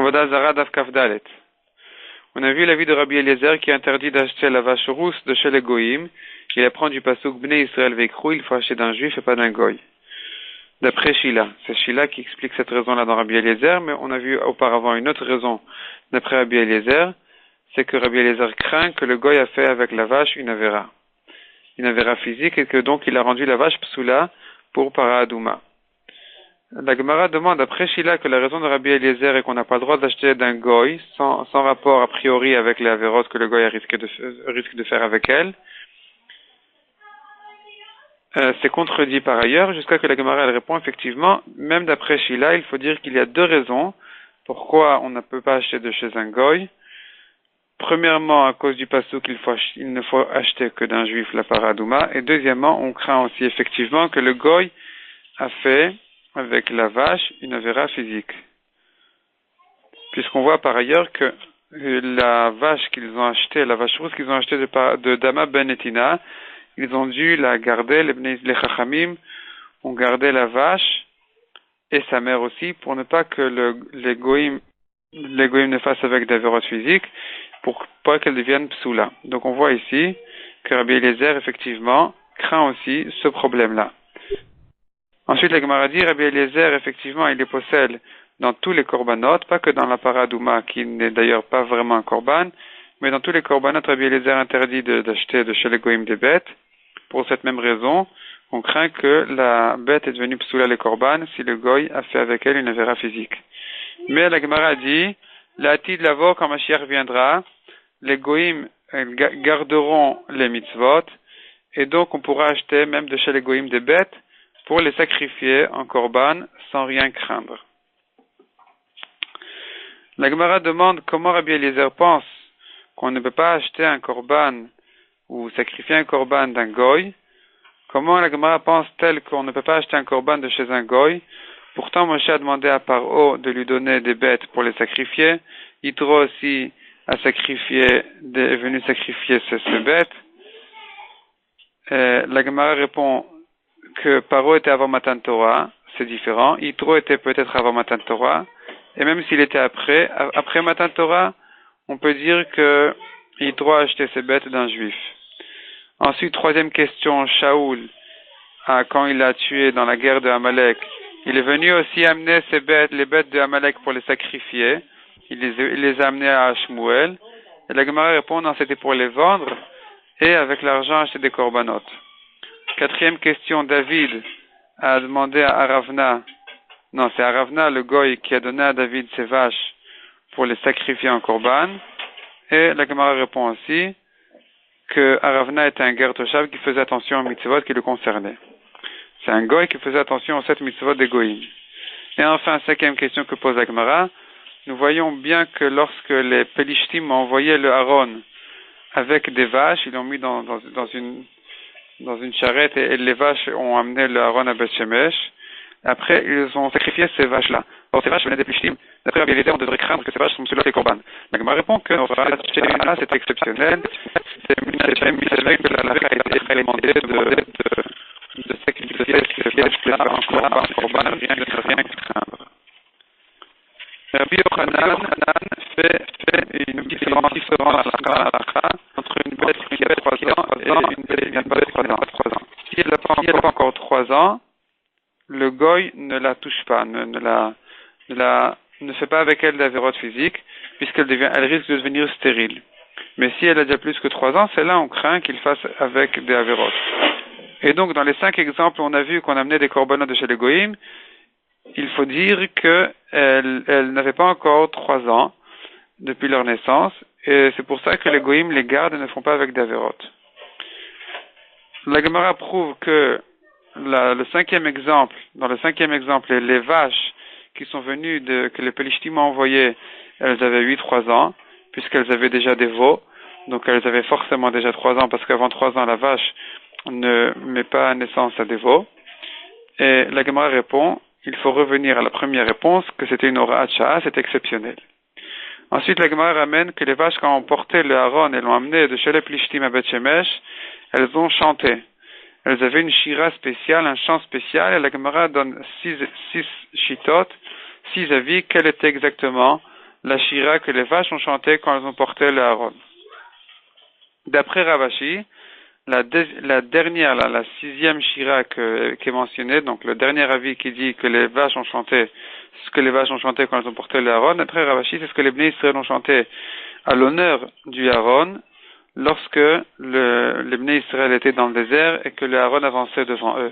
Avodah Zara Daf Kaf Dalet. On a vu l'avis de Rabbi Eliezer qui interdit d'acheter la vache rousse de chez les Goïm. Il apprend du pasuk Bnei Israël Veikrou, il faut acheter d'un juif et pas d'un goy. D'après Shila. C'est Shila qui explique cette raison-là dans Rabbi Eliezer, mais on a vu auparavant une autre raison d'après Rabbi Eliezer. C'est que Rabbi Eliezer craint que le goy a fait avec la vache une avéra physique, et que donc il a rendu la vache psoula pour para adouma. La Gemara demande après Shila que la raison de Rabbi Eliezer est qu'on n'a pas le droit d'acheter d'un goy sans rapport a priori avec les avérotes que le goy risque de faire avec elle. C'est contredit par ailleurs, jusqu'à que la Gemara elle répond effectivement, même d'après Shila, il faut dire qu'il y a deux raisons pourquoi on ne peut pas acheter de chez un goy. Premièrement, à cause du pasuk, il ne faut acheter que d'un juif la paradouma, et deuxièmement, on craint aussi effectivement que le goy a fait avec la vache une avéra physique. Puisqu'on voit par ailleurs que la vache qu'ils ont achetée, la vache rousse qu'ils ont achetée de Dama Ben Etina, ils ont dû la garder, les Chachamim ont gardé la vache et sa mère aussi pour ne pas que les goïms ne fassent avec des avérotes physiques, pour pas qu'elles deviennent psoula. Donc on voit ici que Rabbi Eliezer effectivement craint aussi ce problème-là. Ensuite, la Gemara dit, Rabbi Eliezer, effectivement, il les possède dans tous les korbanot, pas que dans la paradouma, qui n'est d'ailleurs pas vraiment un korban, mais dans tous les korbanot, Rabbi Eliezer interdit d'acheter de chez les goïm des bêtes. Pour cette même raison, on craint que la bête est devenue psoula les korban si le goy a fait avec elle une avéra physique. Mais la Gemara dit, l'ati de l'avo, quand Mashiach viendra, les goïm garderont les mitzvot, et donc on pourra acheter même de chez les goïm des bêtes, pour les sacrifier en korban sans rien craindre. La Gemara demande comment Rabbi Eliezer pense qu'on ne peut pas acheter un korban ou sacrifier un korban d'un goy. Comment la Gemara pense-t-elle qu'on ne peut pas acheter un korban de chez un goy? Pourtant Moshe a demandé à Paro de lui donner des bêtes pour les sacrifier. Yitro aussi est venu sacrifier ces bêtes. La Gemara répond que Paro était avant Matan Torah, c'est différent. Yitro était peut-être avant Matan Torah, et même s'il était après Matan Torah, on peut dire que Yitro a acheté ses bêtes d'un juif. Ensuite, troisième question, Shaoul, quand il a tué dans la guerre de Amalek, il est venu aussi amener les bêtes de Amalek pour les sacrifier. Il les a amenées à Shmuel. Et la Gemara répond, non, c'était pour les vendre, et avec l'argent acheter des korbanot. Quatrième question, David a demandé à Aravna, non, c'est Aravna le goy qui a donné à David ses vaches pour les sacrifier en korban, et la Gemara répond aussi que Aravna était un ger toshav qui faisait attention aux mitzvot qui le concernaient. C'est un goy qui faisait attention aux 7 mitzvot des goyim. Et enfin, cinquième question que pose la Gemara, nous voyons bien que lorsque les Pelishtim ont envoyé le Aaron avec des vaches, ils l'ont mis dans une charrette et les vaches ont amené le Aaron à Beth Shemesh. Après, ils ont sacrifié ces vaches-là. Or, ces vaches venaient des Plishtim. D'après Rabbi Eliezer, on devrait craindre que ces vaches sont les korban. La Gemara répond que c'est exceptionnel. C'est même que la lacha a été réglementée de sacrifier ces vaches-là en korban, rien craindre. Rabbi Yochanan fait une différence dans la lacha entre une bête qui a 3 ans et une bête qui n'a pas 3 ans. Si elle n'a pas encore 3 ans, le goy ne la touche pas, ne fait pas avec elle d'avérote physique, elle risque de devenir stérile. Mais si elle a déjà plus que 3 ans, c'est là on craint qu'il fasse avec des avérotes. Et donc dans les 5 exemples, on a vu qu'on amenait des korbanot de chez les goïm. Il faut dire qu'elles n'avaient pas encore 3 ans depuis leur naissance, et c'est pour ça que les goïm les gardent et ne font pas avec des avérotes. La Gemara prouve que dans le cinquième exemple, les vaches qui sont venues que les Pelishtim ont envoyées, elles avaient 8-3 ans, puisqu'elles avaient déjà des veaux, donc elles avaient forcément déjà 3 ans, parce qu'avant 3 ans, la vache ne met pas naissance à des veaux. Et la Gemara répond, il faut revenir à la première réponse, que c'était une Horat Sha'a, c'est exceptionnel. Ensuite, la Gemara ramène que les vaches, quand on portait le Aaron et l'ont amené de chez les Plishtim à Beth Shemesh, elles ont chanté. Elles avaient une shira spéciale, un chant spécial, et la Gemara donne 6 shitot, 6 avis, quelle était exactement la shira que les vaches ont chanté quand elles ont porté le Aaron. D'après Ravashi, la dernière, la sixième shira qui est mentionnée, donc le dernier avis qui dit que les vaches ont chanté ce que les vaches ont chanté quand elles ont porté le Aaron, d'après Ravashi, c'est ce que les Bnei Israël ont chanté à l'honneur du Aaron lorsque les Bnei Israël étaient dans le désert et que le Aaron avançait devant eux.